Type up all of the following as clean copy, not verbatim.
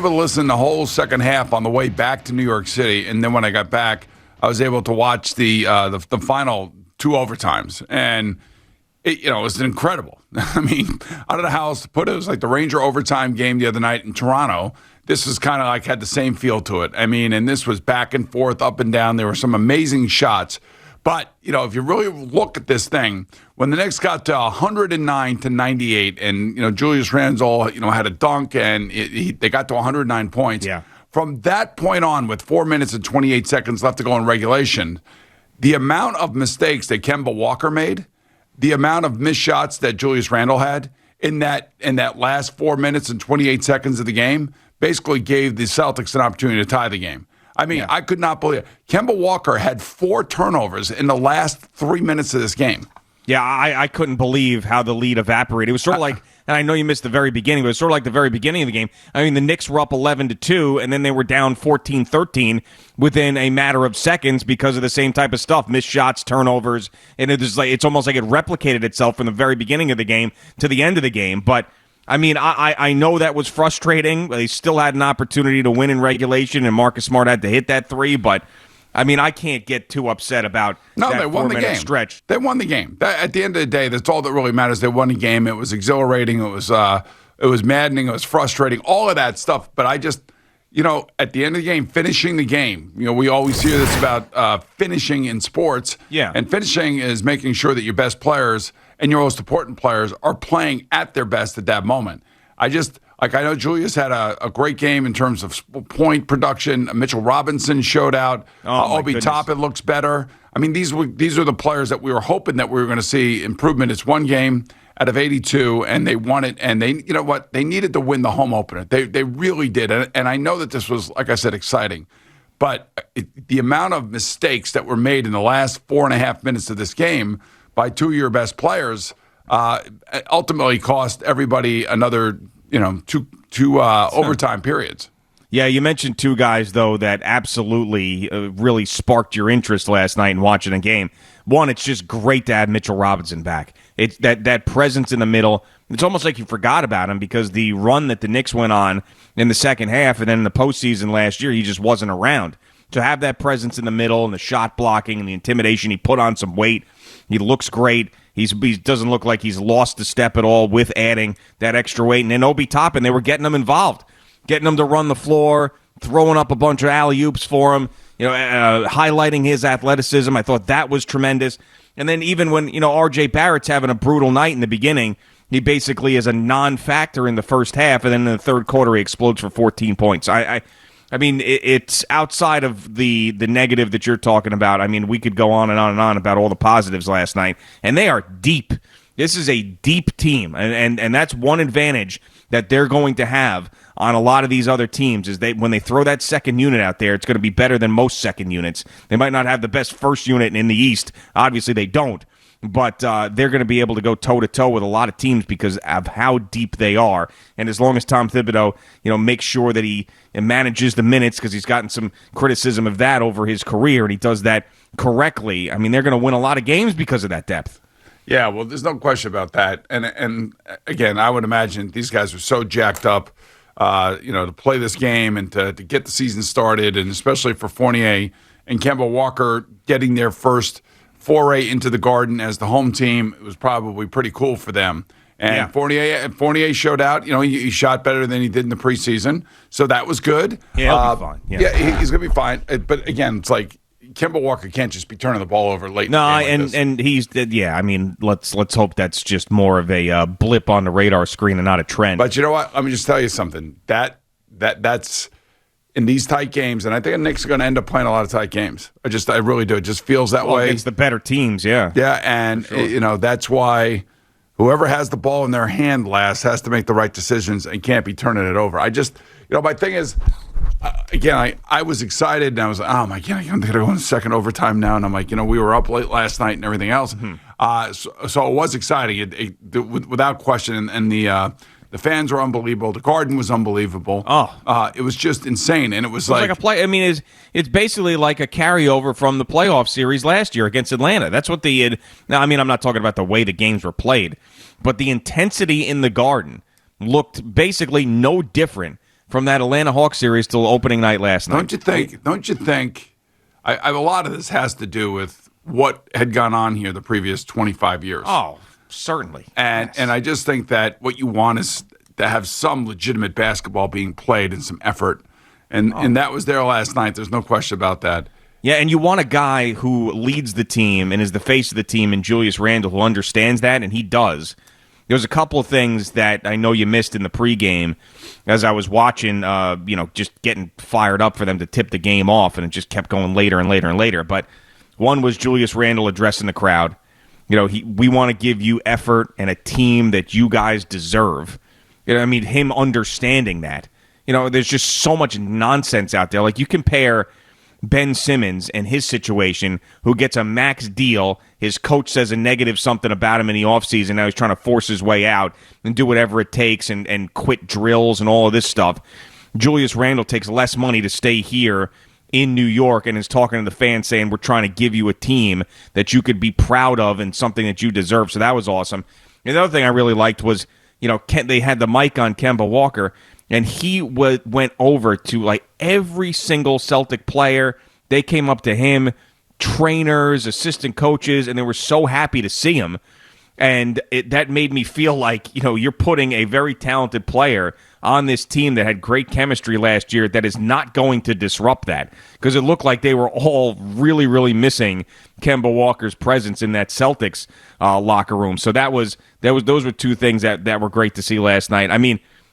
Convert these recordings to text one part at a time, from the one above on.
able to listen the whole second half on the way back to New York City, and then when I got back, I was able to watch the final 2 overtimes, and it was incredible. I mean, out of the house, it was like the Ranger overtime game the other night in Toronto. This was kind of like had the same feel to it. I mean, and this was back and forth, up and down. There were some amazing shots. But, if you really look at this thing, when the Knicks got to 109-98, and, Julius Randle, had a dunk, and they got to 109 points. Yeah. From that point on, with 4 minutes and 28 seconds left to go in regulation, the amount of mistakes that Kemba Walker made, the amount of missed shots that Julius Randle had in that last 4 minutes and 28 seconds of the game basically gave the Celtics an opportunity to tie the game. I mean, I could not believe it. Kemba Walker had 4 turnovers in the last 3 minutes of this game. Yeah, I couldn't believe how the lead evaporated. It was sort of like, and I know you missed the very beginning, but it was sort of like the very beginning of the game. I mean, the Knicks were up 11-2, and then they were down 14-13 within a matter of seconds because of the same type of stuff, missed shots, turnovers, and it's almost like it replicated itself from the very beginning of the game to the end of the game. But I mean, I know that was frustrating. They still had an opportunity to win in regulation, and Marcus Smart had to hit that 3. But, I mean, I can't get too upset about that 4-minute stretch. They won the game. At the end of the day, that's all that really matters. They won the game. It was exhilarating. It was maddening. It was frustrating. All of that stuff. But I just, at the end of the game, finishing the game. We always hear this about finishing in sports. Yeah. And finishing is making sure that your best players and your most important players are playing at their best at that moment. I know Julius had a great game in terms of point production. Mitchell Robinson showed out. Obi Toppin looks better. I mean, these are the players that we were hoping that we were going to see improvement. It's one game out of 82, and they won it. And they, they needed to win the home opener. They really did. And I know that this was, like I said, exciting. But the amount of mistakes that were made in the last 4.5 minutes of this game by 2 of your best players ultimately cost everybody another, two overtime periods. Yeah, you mentioned 2 guys, though, that absolutely really sparked your interest last night in watching a game. One, it's just great to have Mitchell Robinson back. It's that presence in the middle. It's almost like you forgot about him because the run that the Knicks went on in the second half and then in the postseason last year, he just wasn't around. To have that presence in the middle and the shot blocking and the intimidation, he put on some weight. He looks great. He doesn't look like he's lost a step at all with adding that extra weight. And then Obi Toppin, they were getting him involved, getting him to run the floor, throwing up a bunch of alley-oops for him, highlighting his athleticism. I thought that was tremendous. And then even when, R.J. Barrett's having a brutal night in the beginning, he basically is a non-factor in the first half, and then in the third quarter he explodes for 14 points. I mean, it's outside of the negative that you're talking about. I mean, we could go on and on and on about all the positives last night, and they are deep. This is a deep team, and that's one advantage that they're going to have on a lot of these other teams is when they throw that second unit out there, it's going to be better than most second units. They might not have the best first unit in the East. Obviously, they don't. But they're going to be able to go toe-to-toe with a lot of teams because of how deep they are. And as long as Tom Thibodeau, makes sure that he manages the minutes because he's gotten some criticism of that over his career, and he does that correctly, I mean, they're going to win a lot of games because of that depth. Yeah, well, there's no question about that. And again, I would imagine these guys are so jacked up, to play this game and to get the season started, and especially for Fournier and Kemba Walker getting their first foray into the Garden as the home team. It was probably pretty cool for them. And Fournier showed out. He shot better than he did in the preseason, so that was good. Yeah, he'll be fine. Yeah, he's going to be fine. But again, it's like Kemba Walker can't just be turning the ball over late. No, in the game and he's I mean, let's hope that's just more of a blip on the radar screen and not a trend. But you know what? Let me just tell you something. That's in these tight games, and I think the Knicks are going to end up playing a lot of tight games. I really do. It just feels that way. Against the better teams, yeah. Yeah, and that's why whoever has the ball in their hand last has to make the right decisions and can't be turning it over. My thing is, again, I was excited, and I was like, oh my God, I'm going to go in second overtime now, and I'm like, we were up late last night and everything else. Mm-hmm. So it was exciting, without question, and the fans were unbelievable. The Garden was unbelievable. It was just insane, and it was like a play. I mean, it's basically like a carryover from the playoff series last year against Atlanta. That's what they did. Now, I mean, I'm not talking about the way the games were played, but the intensity in the Garden looked basically no different from that Atlanta Hawks series till opening night last night. Don't you think a lot of this has to do with what had gone on here the previous 25 years? Oh, certainly. And I just think that what you want is to have some legitimate basketball being played and some effort. And that was there last night. There's no question about that. Yeah, and you want a guy who leads the team and is the face of the team in Julius Randle who understands that, and he does. There was a couple of things that I know you missed in the pregame as I was watching, just getting fired up for them to tip the game off, and it just kept going later and later and later. But one was Julius Randle addressing the crowd. We want to give you effort and a team that you guys deserve. Him understanding that. There's just so much nonsense out there. Like, you compare Ben Simmons and his situation, who gets a max deal. His coach says a negative something about him in the offseason. Now he's trying to force his way out and do whatever it takes and quit drills and all of this stuff. Julius Randle takes less money to stay here in New York and is talking to the fans saying, we're trying to give you a team that you could be proud of and something that you deserve. So that was awesome. And the other thing I really liked was, they had the mic on Kemba Walker, and he went over to like every single Celtic player. They came up to him, trainers, assistant coaches, and they were so happy to see him. And that made me feel like, you're putting a very talented player on this team that had great chemistry last year that is not going to disrupt that. Because it looked like they were all really, really missing Kemba Walker's presence in that Celtics locker room. So those were two things that were great to see last night.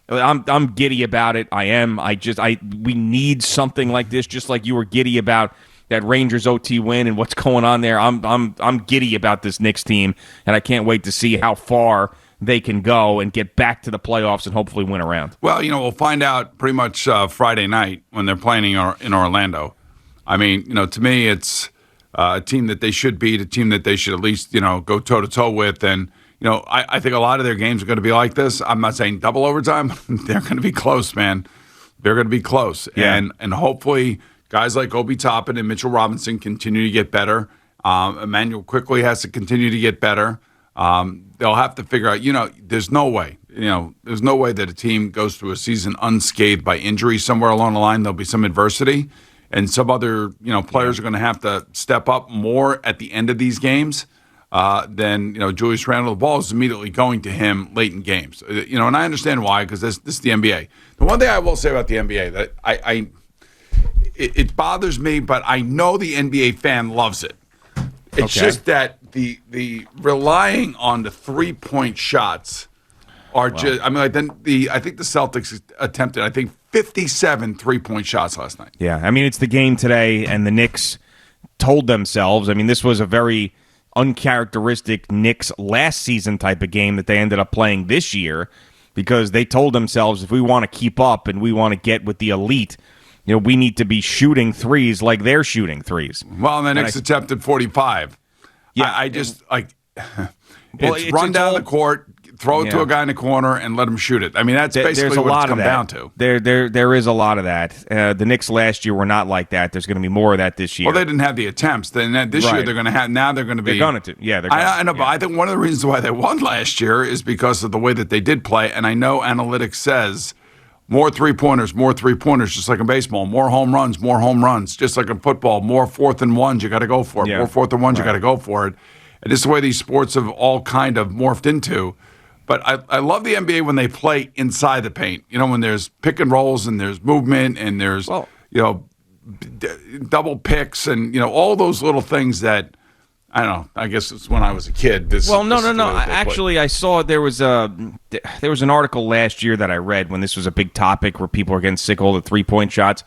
I'm giddy about it. We need something like this, just like you were giddy about that Rangers OT win and what's going on there. I'm giddy about this Knicks team, and I can't wait to see how far they can go and get back to the playoffs and hopefully win a round. Well, we'll find out pretty much Friday night when they're playing in Orlando. To me, it's a team that they should beat, a team that they should at least, go toe-to-toe with. And, I think a lot of their games are going to be like this. I'm not saying double overtime. They're going to be close, man. They're going to be close. Yeah. And hopefully guys like Obi Toppin and Mitchell Robinson continue to get better. Emmanuel quickly has to continue to get better. They'll have to figure out, there's no way that a team goes through a season unscathed by injury. Somewhere along the line, there'll be some adversity, and some other, players are going to have to step up more at the end of these games than, Julius Randle. The ball is immediately going to him late in games. And I understand why, because this is the NBA. The one thing I will say about the NBA that it bothers me, but I know the NBA fan loves it. It's just that the relying on the 3-point shots are just. I think the Celtics attempted 57 3-point shots last night. Yeah, it's the game today, and the Knicks told themselves. This was a very uncharacteristic Knicks last season type of game that they ended up playing this year, because they told themselves, if we want to keep up and we want to get with the elite, we need to be shooting threes like they're shooting threes. Well, and the Knicks attempted 45. Yeah, it's run down the court, throw it to a guy in the corner, and let him shoot it. That's basically what it's come down to. There is a lot of that. The Knicks last year were not like that. There's going to be more of that this year. Well, they didn't have the attempts. Then this year they're going to have. Now they're going to be. They're going to. Yeah, they're going to. I know, but I think one of the reasons why they won last year is because of the way that they did play. And I know analytics says more three-pointers, just like in baseball. More home runs, just like in football. More 4th and 1s, you got to go for it. Yeah. More 4th and 1s, you got to go for it. And this is the way these sports have all kind of morphed into. But I love the NBA when they play inside the paint. When there's pick and rolls and there's movement and there's, double picks and, all those little things that, I don't know, I guess it's when I was a kid. No. Actually, I saw there was an article last year that I read when this was a big topic where people are getting sick of all the 3-point shots.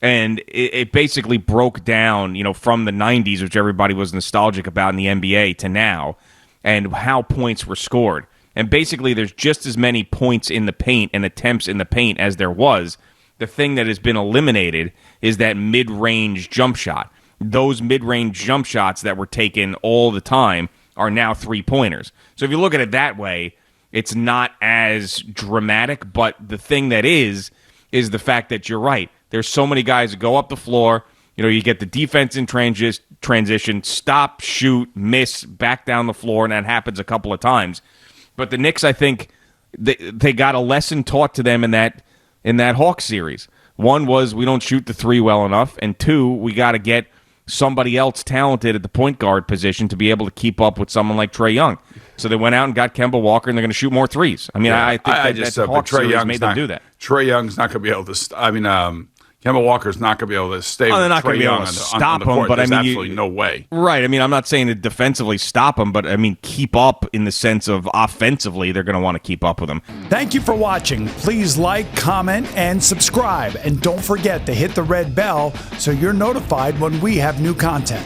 And it basically broke down, from the 90s, which everybody was nostalgic about in the NBA, to now, and how points were scored. And basically, there's just as many points in the paint and attempts in the paint as there was. The thing that has been eliminated is that mid-range jump shot. Those mid-range jump shots that were taken all the time are now 3-pointers. So if you look at it that way, it's not as dramatic, but the thing that is the fact that you're right. There's so many guys that go up the floor. You get the defense in transition, stop, shoot, miss, back down the floor, and that happens a couple of times. But the Knicks, I think, they got a lesson taught to them in that, in that Hawks series. One was we don't shoot the three well enough, and two, we got to get somebody else talented at the point guard position to be able to keep up with someone like Trae Young. So they went out and got Kemba Walker, and they're going to shoot more threes. I mean, I think that the Hawks series made them do that. Trae Young's not going to be able to. Kemba Walker's not going to be able to stay with Trae Young on the court. There's absolutely no way. Right. I mean, I'm not saying to defensively stop him, but I mean, keep up in the sense of offensively, they're going to want to keep up with him. Thank you for watching. Please like, comment, and subscribe. And don't forget to hit the red bell so you're notified when we have new content.